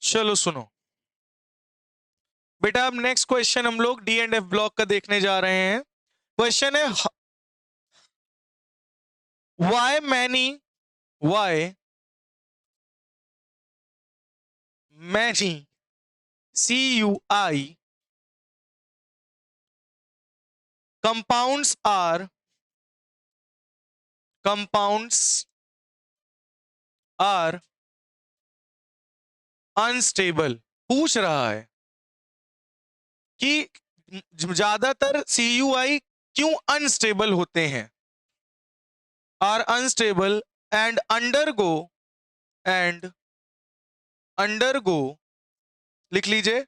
चलो सुनो बेटा, अब नेक्स्ट क्वेश्चन हम लोग डी एंड एफ ब्लॉक का देखने जा रहे हैं। क्वेश्चन है why many CUI compounds are unstable। पूछ रहा है कि ज्यादातर CUI क्यों अनस्टेबल होते हैं, आर अनस्टेबल एंड अंडरगो लिख लीजिए,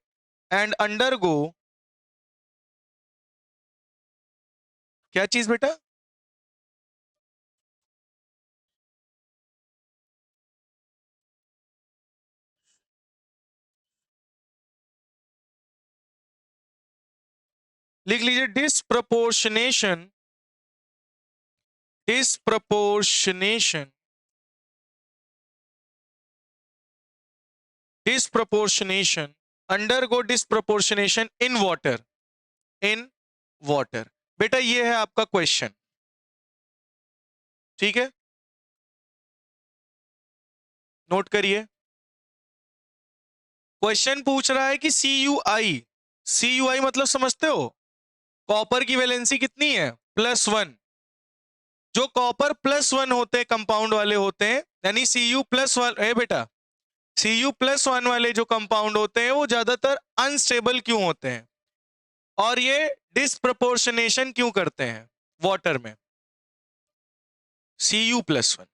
एंड अंडरगो क्या चीज बेटा, लिख लीजिए disproportionation undergo disproportionation in water. बेटा ये है आपका क्वेश्चन, ठीक है, नोट करिए। क्वेश्चन पूछ रहा है कि CUI मतलब समझते हो, कॉपर की वैलेंसी कितनी है, +1। जो कॉपर +1 होते हैं कंपाउंड वाले होते हैं, यानी Cu+1 है बेटा, Cu+1 वाले जो कंपाउंड होते हैं वो ज्यादातर अनस्टेबल क्यों होते हैं और ये डिस्प्रपोर्शनेशन क्यों करते हैं वाटर में। Cu+1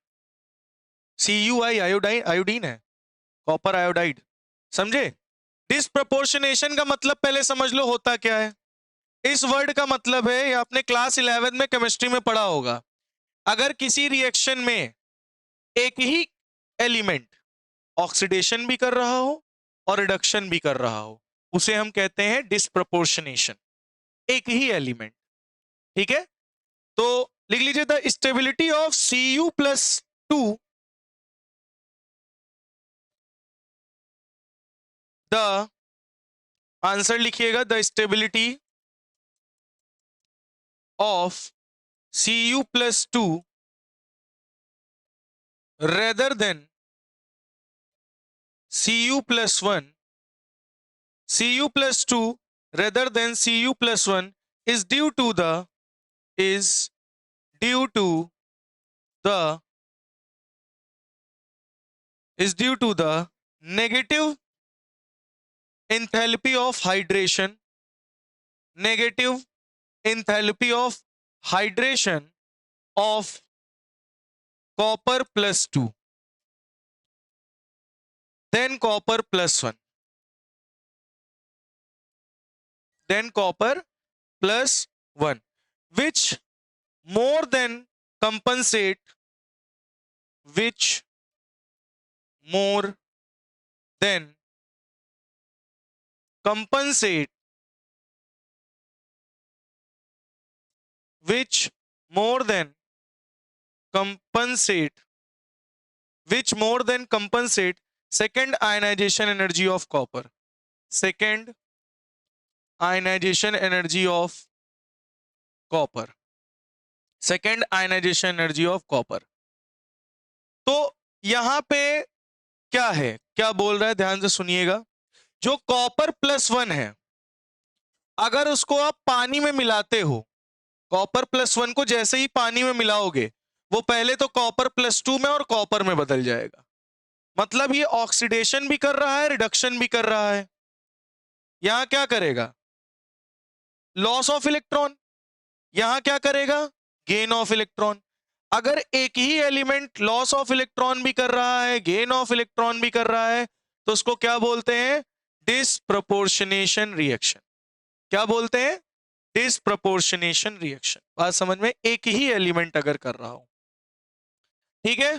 CUI आयोडीन है, कॉपर आयोडाइड, समझे। डिस्प्रपोर्शनेशन का मतलब पहले समझ लो होता क्या है। इस वर्ड का मतलब है, ये आपने क्लास 11 में केमिस्ट्री में पढ़ा होगा, अगर किसी रिएक्शन में एक ही एलिमेंट ऑक्सीडेशन भी कर रहा हो और रिडक्शन भी कर रहा हो, उसे हम कहते हैं डिस्प्रपोर्शनेशन। एक ही एलिमेंट, ठीक है। तो लिख लीजिए the stability of Cu+2, the answer लिखिएगा, the stability of Cu+2 rather than Cu+1 rather than Cu+1 is due to the negative enthalpy of hydration, negative enthalpy of hydration of copper+2 then copper+1 then copper+1 which more than compensate which more than compensate which more than compensate which more than compensate second ionization energy of copper, second ionization energy of copper, second ionization energy of copper। तो यहां पे क्या है, क्या बोल रहा है, ध्यान से सुनिएगा। जो copper+1 है, अगर उसको आप पानी में मिलाते हो, copper+1 को जैसे ही पानी में मिलाओगे, वो पहले तो copper+2 में और कॉपर में बदल जाएगा। मतलब ये ऑक्सीडेशन भी कर रहा है, रिडक्शन भी कर रहा है। यहां क्या करेगा, लॉस ऑफ इलेक्ट्रॉन, यहां क्या करेगा, गेन ऑफ इलेक्ट्रॉन। अगर एक ही एलिमेंट लॉस ऑफ इलेक्ट्रॉन भी कर रहा है, गेन ऑफ इलेक्ट्रॉन भी कर रहा है, तो उसको क्या बोलते हैं, डिस्प्रपोर्शनेशन रिएक्शन। क्या बोलते हैं, डिस्प्रपोर्शनेशन रिएक्शन। बात समझ में, एक ही एलिमेंट अगर कर रहा हो, ठीक है।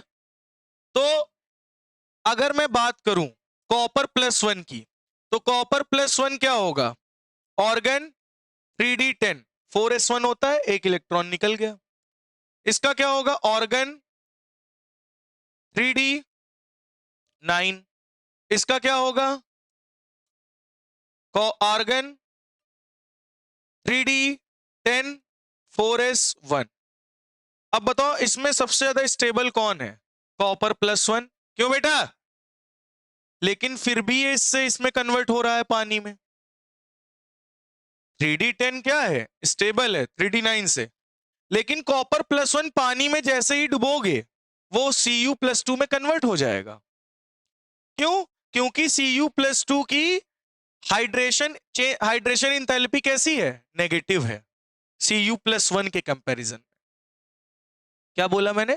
तो अगर मैं बात करूं copper+1 की, तो copper+1 क्या होगा, ऑर्गन 3d10 4s1 होता है, एक इलेक्ट्रॉन निकल गया। इसका क्या होगा, ऑर्गन 3d9 इसका क्या होगा? Argon 3d10 4s1। अब बताओ इसमें सबसे ज्यादा स्टेबल कौन है? कॉपर +1। क्यों बेटा? लेकिन फिर भी ये इससे इसमें कन्वर्ट हो रहा है पानी में। 3d10 क्या है? स्टेबल है 3d9 से। लेकिन कॉपर +1 पानी में जैसे ही डुबोगे वो Cu+2 में कन्वर्ट हो जाएगा। क्यों? क्योंकि Cu+2 की हाइड्रेशन इंथैल्पी कैसी है? नेगेटिव है Cu+1 के कंपैरिजन। क्या बोला मैंने?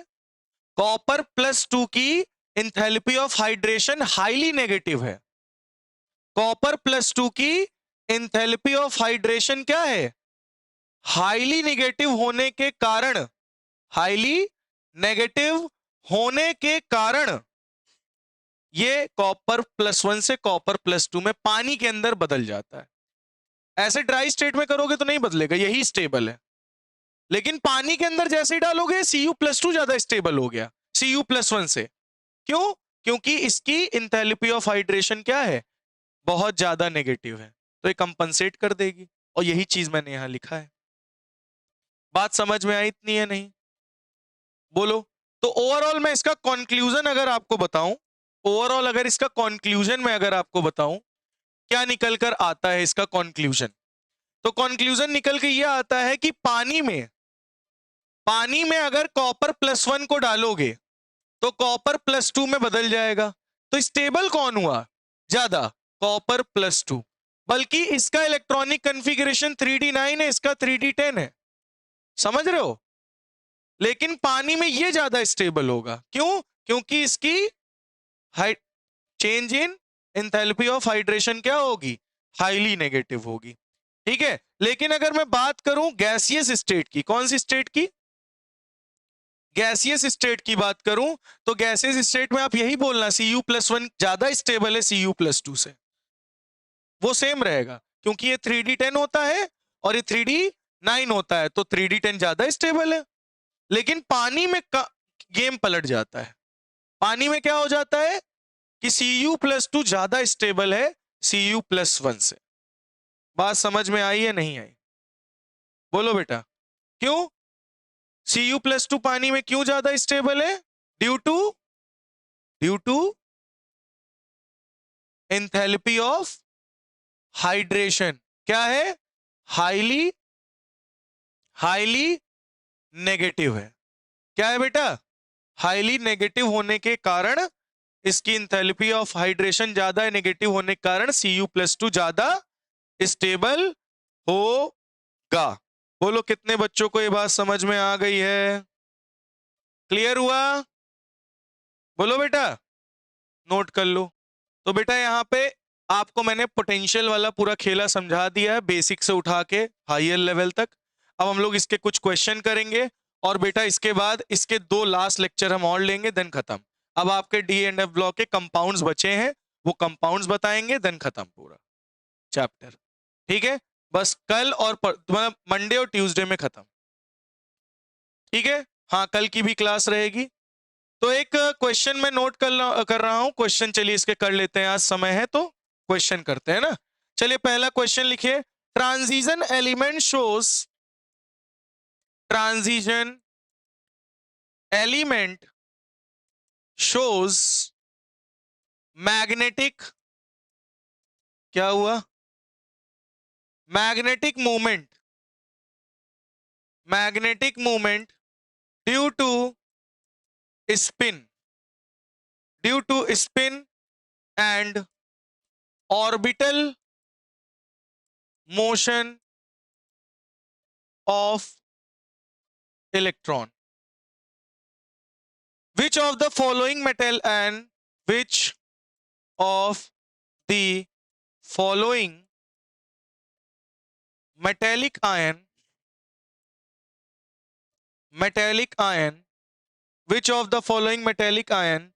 कॉपर +2 की enthalpy of hydration highly negative है। कॉपर +2 की इंथैल्पी ऑफ हाइड्रेशन क्या है? हाईली नेगेटिव होने के कारण, हाईली नेगेटिव होने के कारण ये कॉपर +1 से कॉपर +2 में पानी के अंदर बदल जाता है। ऐसे ड्राई स्टेट में करोगे तो नहीं बदलेगा, यही स्टेबल है। लेकिन पानी के अंदर जैसे ही डालोगे Cu+2 ज्यादा स्टेबल हो गया Cu+1 से। क्यों? क्योंकि इसकी इंथैल्पी ऑफ हाइड्रेशन क्या है? बहुत ज्यादा नेगेटिव है, तो ये कंपनसेट कर देगी। और यही चीज मैंने यहां लिखा है। बात समझ में आई इतनी है नहीं? बोलो। तो ओवरऑल मैं इसका कंक्लूजन अगर आपको बताऊं, ओवरऑल अगर इसका कंक्लूजन मैं अगर आपको बताऊं, क्या निकल कर आता है इसका कंक्लूजन? तो कंक्लूजन निकल के ये आता है कि पानी में अगर कॉपर +1 को डालोगे तो कॉपर +2 में बदल जाएगा। तो स्टेबल कौन हुआ ज्यादा? कॉपर +2। बल्कि इसका इलेक्ट्रॉनिक कॉन्फ़िगरेशन 3d9 है, इसका 3d10 है। समझ रहे हो? लेकिन पानी में ये ज्यादा स्टेबल होगा। क्यों? क्योंकि इसकी change in enthalpy of hydration क्या होगी? हाईली नेगेटिव होगी। ठीक है। लेकिन अगर मैं बात करूं गैसियस स्टेट की, कौन सी स्टेट की? गैसियस स्टेट की बात करूं तो गैसियस स्टेट में आप यही बोलना Cu+1 ज्यादा स्टेबल है Cu+2 से। वो सेम रहेगा क्योंकि ये 3d10 होता है और ये 3d9 होता है, तो 3d10 ज्यादा स्टेबल है। लेकिन पानी में गेम पलट जाता है। पानी में क्या हो जाता है कि Cu+2 ज्यादा स्टेबल है Cu+1 से। बात समझ में आई है नहीं आई? बोलो बेटा। क्यों? Cu+2 पानी में क्यों ज्यादा स्टेबल है? Due to enthalpy of hydration. क्या है? हाईली हाईली नेगेटिव है। क्या है बेटा? हाईली नेगेटिव होने के कारण इसकी इंथैल्पी ऑफ हाइड्रेशन ज्यादा है, नेगेटिव होने के कारण Cu+2 ज्यादा स्टेबल होगा। बोलो कितने बच्चों को ये बात समझ में आ गई है? क्लियर हुआ? बोलो बेटा। नोट कर लो। तो बेटा यहां पे आपको मैंने पोटेंशियल वाला पूरा खेला समझा दिया है, बेसिक से उठा के हायर लेवल तक। अब हम लोग इसके कुछ क्वेश्चन करेंगे और बेटा इसके बाद इसके 2 लास्ट लेक्चर हम और लेंगे, देन खत्म। अब आपके D&F ब्लॉक के कंपाउंड्स बचे हैं, वो कंपाउंड्स बताएंगे, देन खत्म पूरा चैप्टर। ठीक है। बस कल और मतलब मंडे और ट्यूसडे में खत्म। ठीक है। हाँ, कल की भी क्लास रहेगी। तो एक क्वेश्चन मैं नोट कर रहा हूं। क्वेश्चन चलिए इसके कर लेते हैं, आज समय है तो क्वेश्चन करते हैं ना। चलिए पहला क्वेश्चन लिखिए। Transition element shows, transition element shows magnetic, क्या हुआ? Magnetic movement, magnetic movement due to spin, due to spin and orbital motion of electron. Which of the following metal and which of the following metallic ion, which of the following metallic ion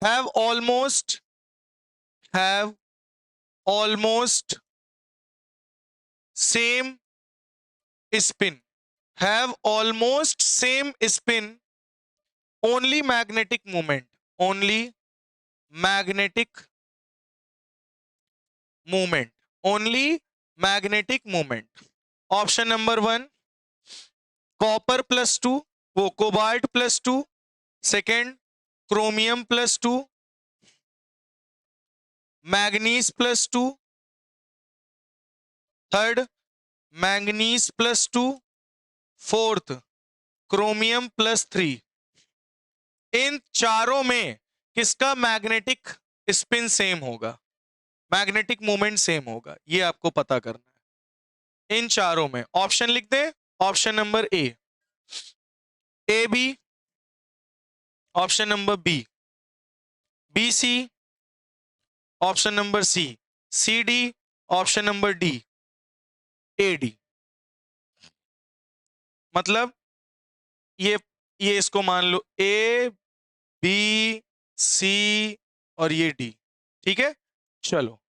have almost same spin, have almost same spin, only magnetic moment, only magnetic movement, only magnetic movement. Option number 1 copper +2, वो cobalt +2, second chromium +2, manganese +2, third manganese +2, fourth chromium +3। इन चारों में किसका magnetic spin same होगा, magnetic moment same होगा, ये आपको पता करना है। इन चारों में ऑप्शन लिख दे। Option number A B, option number B C, option number C D, option number D A D. मतलब ये इसको मान लो ए बी सी और ये डी, ठीक है। चलो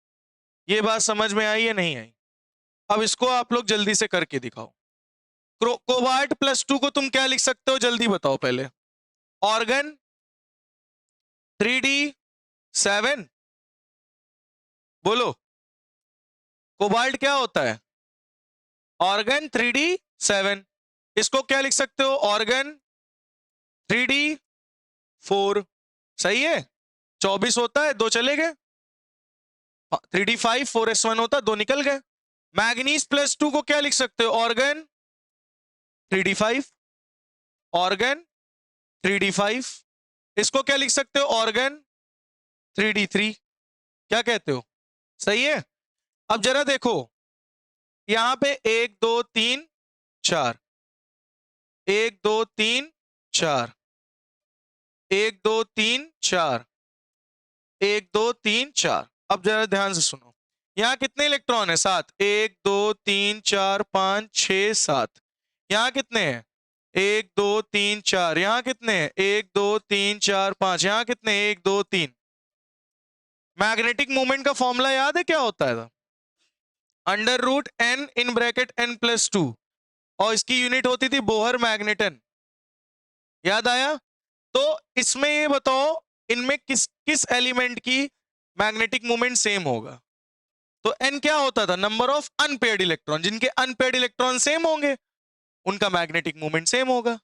ये बात समझ में आई या नहीं आई? अब इसको आप लोग जल्दी से करके दिखाओ। कोबाल्ट +2 को तुम क्या लिख सकते हो, जल्दी बताओ पहले। ऑर्गन 3d7, बोलो कोबाल्ट क्या होता है, ऑर्गन 3d7। इसको क्या लिख सकते हो, ऑर्गन 3d4। सही है, 24 होता है, 2 चले गए, 3d5 4s1 होता, 2 निकल गए। मैग्नीज +2 को क्या लिख सकते हो, ऑर्गन 3d5, ऑर्गन 3d5। इसको क्या लिख सकते हो, ऑर्गन 3d3। क्या कहते हो, सही है। अब जरा देखो यहां पे 1 2 3 4, 1 2 3 4, 1 2 3 4, 1 2 3 4। अब जरा ध्यान से सुनो, यहां कितने इलेक्ट्रॉन है, 7। 1 2 3 4 5 6 7। यहां कितने हैं, 1 2 3 4। यहां कितने हैं, 1 2 3 4 5। यहां कितने, 1 2 3। मैग्नेटिक मूवमेंट का फॉर्मूला याद है क्या होता है, √n इन ब्रैकेट n+2, और इसकी यूनिट होती थी बोहर मैग्नेटन। याद आया? तो इसमें ये बताओ इनमें किस किस एलिमेंट की मैग्नेटिक मूवमेंट सेम होगा। तो n क्या होता था, नंबर ऑफ अनपेयर्ड इलेक्ट्रॉन। जिनके अनपेयर्ड इलेक्ट्रॉन सेम होंगे उनका मैग्नेटिक मूवमेंट सेम होगा।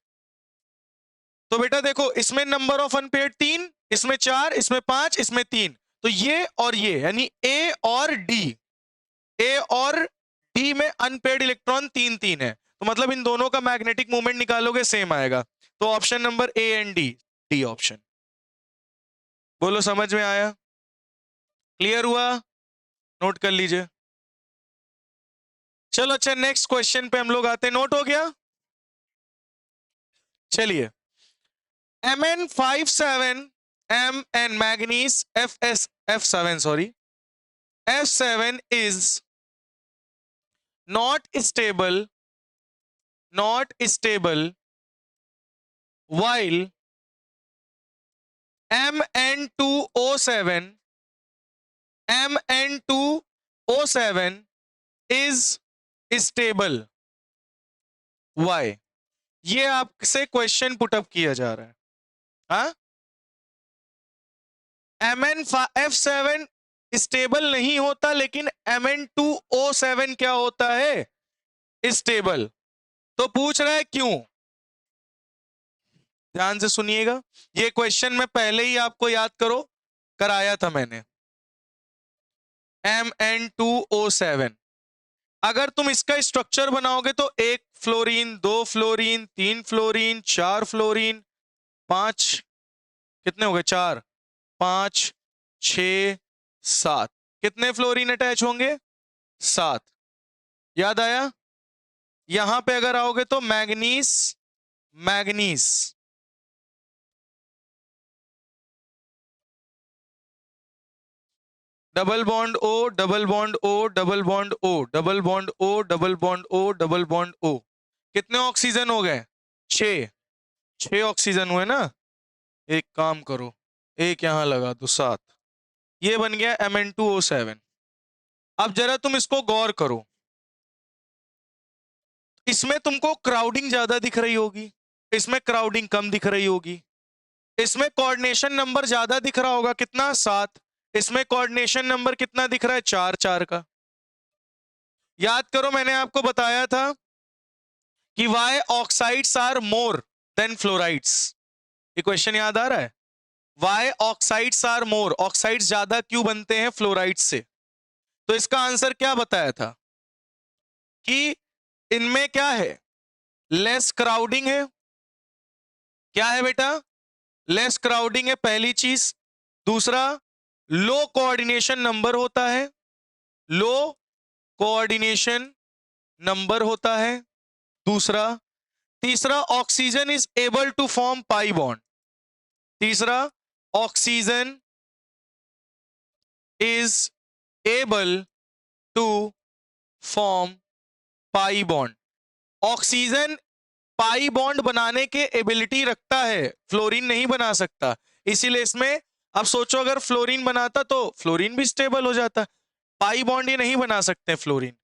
तो बेटा देखो इसमें नंबर ऑफ अनपेयर्ड 3, इसमें 4, इसमें 5, इसमें 3। तो ये और ये यानी ए और डी में अनपेयर्ड इलेक्ट्रॉन 3 3 है, तो मतलब इन दोनों का मैग्नेटिक मूवमेंट निकालोगे सेम आएगा। तो option number A and D option. बोलो समझ में आया, क्लियर हुआ, नोट कर लीजिए। चलो अच्छा नेक्स्ट क्वेश्चन पे हम लोग आते हैं, नोट हो गया। चलिए Mn57 Mn manganese F7 sorry F7 is not stable while Mn2O7 is stable। Why? ये आपसे क्वेश्चन पुटअप किया जा रहा है। हाँ, Mn F7 स्टेबल नहीं होता लेकिन Mn2O7 क्या होता है, स्टेबल। तो पूछ रहा है क्यों, ध्यान से सुनिएगा। ये क्वेश्चन मैं पहले ही आपको याद करो कराया था मैंने। Mn2O7 अगर तुम इसका स्ट्रक्चर बनाओगे तो 1 फ्लोरीन 2 फ्लोरीन 3 फ्लोरीन 4 फ्लोरीन 5, कितने हो गए, 4 5 6 7, कितने फ्लोरीन अटैच होंगे, 7। याद आया? यहां पे अगर आओगे तो manganese double bond O double bond O double bond O double bond O double bond O double bond O. कितने ऑक्सीजन हो गए, 6 ऑक्सीजन हुए ना। एक काम करो, एक यहां लगा दो, 7। ये बन गया Mn2O7। अब जरा तुम इसको गौर करो, इसमें तुमको क्राउडिंग ज्यादा दिख रही होगी, इसमें क्राउडिंग कम दिख रही होगी, इसमें कोऑर्डिनेशन नंबर ज्यादा दिख रहा होगा, कितना, 7। इसमें कोऑर्डिनेशन नंबर कितना दिख रहा है? 4 4 का। याद करो मैंने आपको बताया था कि why oxides are more than fluorides. ये क्वेश्चन याद आ रहा है? Why oxides are more, oxides ज्यादा क्यों बनते हैं फ्लोराइड्स से? तो इसका आंसर क्या बताया था कि इनमें क्या है? लेस क्राउडिंग है। क्या है बेटा? लेस क्राउडिंग है पहली चीज। दूसरा, लो कोऑर्डिनेशन नंबर होता है। लो कोऑर्डिनेशन नंबर होता है दूसरा। तीसरा, oxygen is able to form pi bond. तीसरा, oxygen is able to form pi bond. Oxygen pi bond बनाने के एबिलिटी रखता है, फ्लोरीन नहीं बना सकता। इसीलिए इसमें अब सोचो अगर फ्लोरीन बनाता तो फ्लोरीन भी स्टेबल हो जाता। पाई बॉन्ड ये नहीं बना सकते फ्लोरीन।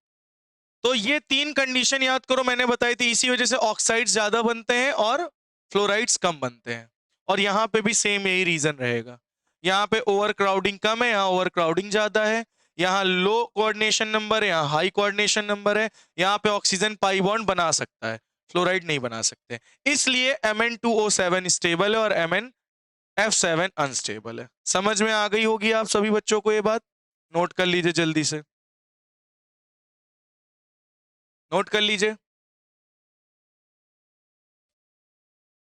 तो ये 3 कंडीशन याद करो मैंने बताई थी, इसी वजह से ऑक्साइड्स ज्यादा बनते हैं और फ्लोराइड्स कम बनते हैं। और यहां पे भी सेम यही रीजन रहेगा। यहाँ पे ओवर क्राउडिंग कम है, यहाँ ओवर क्राउडिंग ज्यादा है। यहाँ लो कोऑर्डिनेशन नंबर है, यहाँ हाई कोऑर्डिनेशन नंबर है। यहाँ पे ऑक्सीजन पाई बॉन्ड बना सकता है, फ्लोराइड नहीं बना सकते। इसलिए Mn2O7 स्टेबल है और MnF7 अनस्टेबल है। समझ में आ गई होगी आप सभी बच्चों को ये बात? नोट कर लीजिए जल्दी से, नोट कर लीजिए।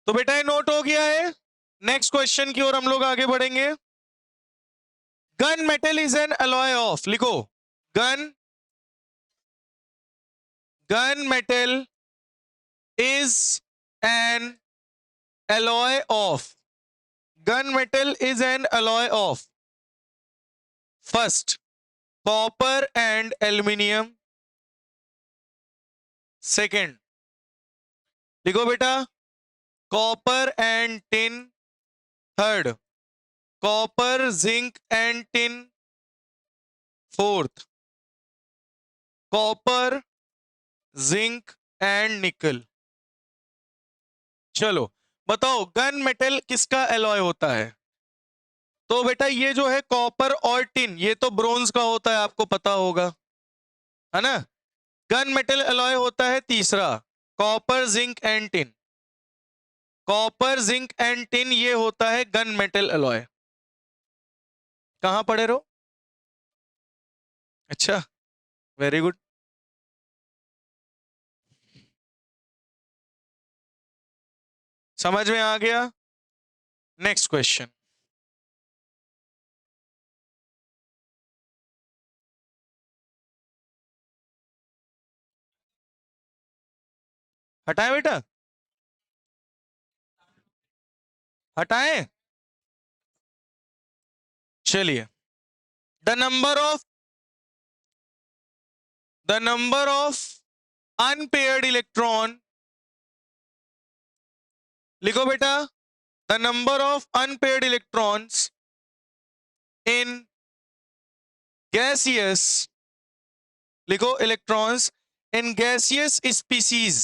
तो बेटा ये नोट हो गया है। नेक्स्ट क्वेश्चन की ओर हम लोग आगे बढ़ेंगे। Gun metal is an alloy of, लिखो gun metal is an alloy of, gun metal is an alloy of, first copper and aluminium, second लिखो बेटा copper and tin, third copper zinc and tin, fourth copper zinc and nickel। चलो बताओ gun metal किसका alloy होता है? तो बेटा ये जो है कॉपर और टिन, ये तो ब्रोंज का होता है, आपको पता होगा, है ना। गन मेटल एलॉय होता है तीसरा copper zinc and tin. Copper zinc and tin ये होता है गन मेटल एलॉय। कहां पढ़े रहो? अच्छा, वेरी गुड। समझ में आ गया। Next question. हटाएं बेटा, हटाएं। चलिए, the number of unpaired electron, लिखो बेटा the number of unpaired electrons in gaseous, लिखो electrons in gaseous species,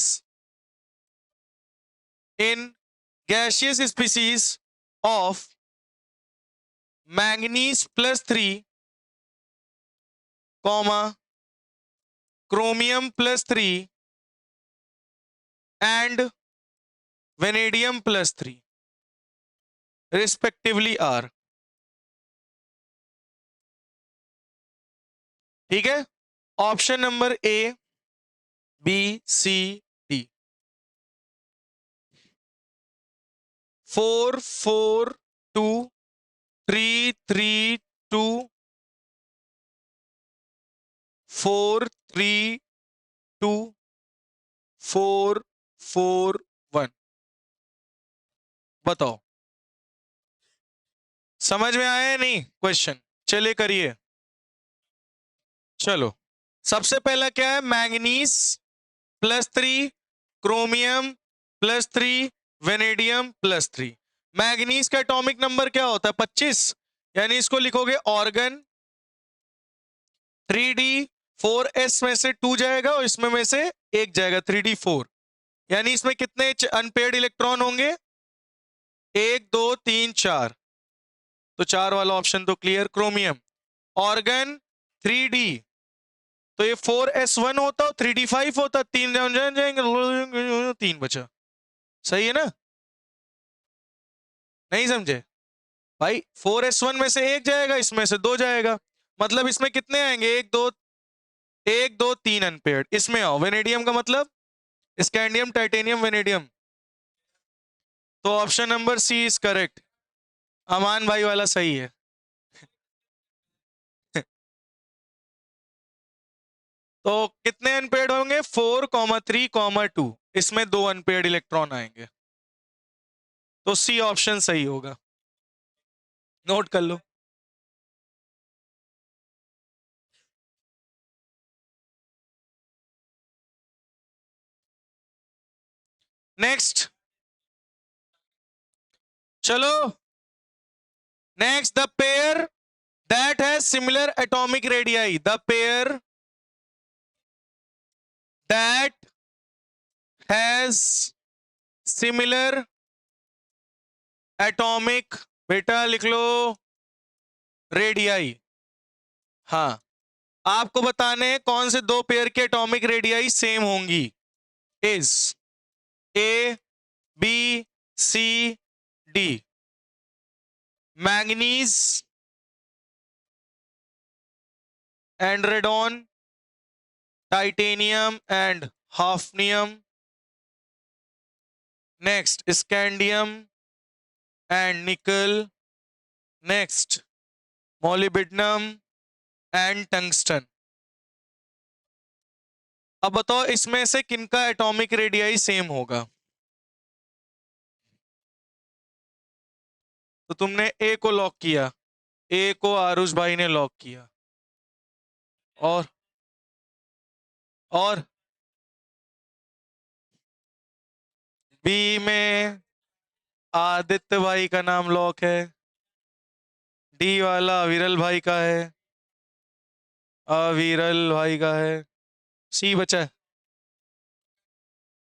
in gaseous species of manganese +3, comma chromium +3 and vanadium +3 respectively are। ठीक है, option number A B C D. 4 4 2 3 3 2 4 3 2 4 4 1। बताओ समझ में आया या नहीं क्वेश्चन? चलिए करिए। चलो सबसे पहला क्या है? Manganese +3, chromium +3, vanadium +3। मैंगनीज का एटॉमिक नंबर क्या होता है? 25, यानी इसको लिखोगे ऑर्गन 3d4s में से 2 जाएगा और इसमें में से 1 जाएगा 3d4, यानी इसमें कितने अनपेयर्ड इलेक्ट्रॉन होंगे? 1 2 3 4। तो 4 वाला ऑप्शन तो क्लियर। क्रोमियम। ऑर्गन 3D, तो ये 4s1 होता, 3d5 होता, 3 जाएंगे, 3 बचा। सही है ना? नहीं समझे भाई? 4s1 में से एक जाएगा, इसमें से 2 जाएगा, मतलब इसमें कितने आएंगे? 1 2 3 अनपेयर्ड। इसमें आओ, वेनेडियम का मतलब स्कैंडियम टाइटेनियम वेनेडियम, तो option number C is correct. Aman भाई वाला सही है। तो कितने अनपेयर्ड होंगे? 4,3,2, इसमें 2 अनपेयर्ड इलेक्ट्रॉन आएंगे, तो सी ऑप्शन सही होगा। नोट कर लो। नेक्स्ट, चलो next, the pair that has similar atomic radii, the pair that has similar atomic, बेटा लिख लो, रेडियाई। हाँ, आपको बताने हैं कौन से 2 पेयर के एटॉमिक रेडियाई सेम होंगी। Is A B C D. Manganese and radon, titanium and hafnium, next scandium and nickel, next molybdenum and tungsten. अब बताओ इसमें से किनका एटॉमिक रेडियाई सेम होगा? तो तुमने ए को लॉक किया, ए को आरुष भाई ने लॉक किया, और बी में आदित्य भाई का नाम लॉक है, डी वाला अविरल भाई का है, अविरल भाई का है, सी बचा है,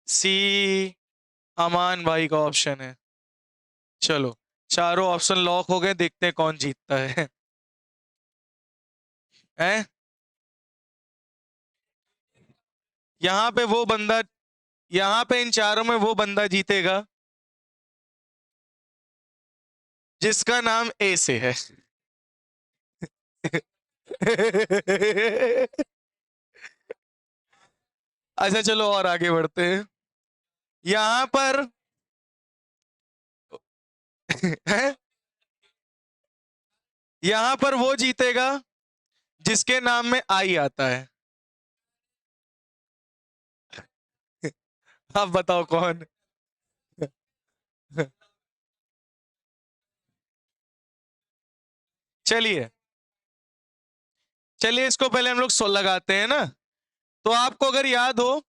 सी अमान भाई का ऑप्शन है। चलो चारों ऑप्शन लॉक हो गए, देखते हैं कौन जीतता है। हैं? यहाँ पे वो बंदा, यहाँ पे इन चारों में वो बंदा जीतेगा जिसका नाम ए से है। अच्छा चलो और आगे बढ़ते हैं। यहां पर है, यहां पर वो जीतेगा जिसके नाम में आई आता है। अब बताओ कौन? चलिए चलिए, इसको पहले हम लोग लगाते हैं ना। तो आपको अगर याद हो,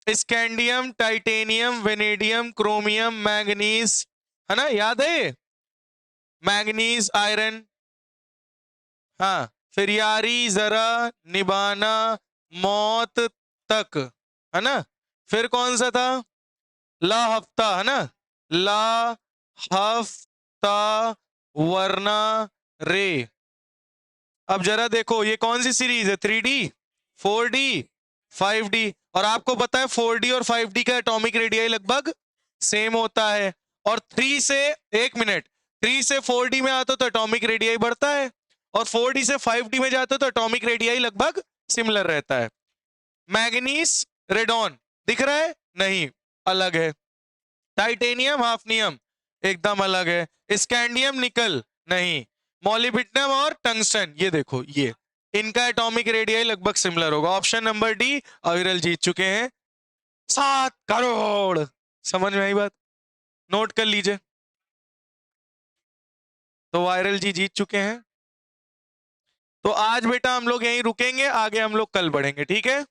scandium titanium vanadium chromium manganese, है ना? याद है ये? मैंगनीज आयरन, हाँ, फिर यारी जरा निभाना मौत तक, है ना? फिर कौन सा था? ला हफ्ता, है ना? ला हफ्ता वरना रे। अब जरा देखो ये कौन सी सीरीज है? 3D 4D 5D, और आपको पता है 4D और 5D का एटॉमिक रेडियाई लगभग सेम होता है। और 3 से, एक मिनट, 3 से 4D में आता तो एटॉमिक रेडियाई बढ़ता है, और 4D से 5D में जाता तो एटॉमिक रेडियाई लगभग सिमिलर रहता है। मैग्नीज रेडॉन दिख रहा है? नहीं, अलग है। टाइटेनियम हाफनियम एकदम अलग है। स्कैंडियम निकल नहीं। मॉलिब्डेनम और टंगस्टन, ये देखो, ये इनका एटॉमिक रेडियाई लगभग सिमिलर होगा। ऑप्शन नंबर डी, अविरल जीत चुके हैं 7 करोड़। समझ में आई बात? नोट कर लीजिए। तो वायरल जी जीत चुके हैं। तो आज बेटा हम लोग यहीं रुकेंगे, आगे हम लोग कल बढ़ेंगे, ठीक है?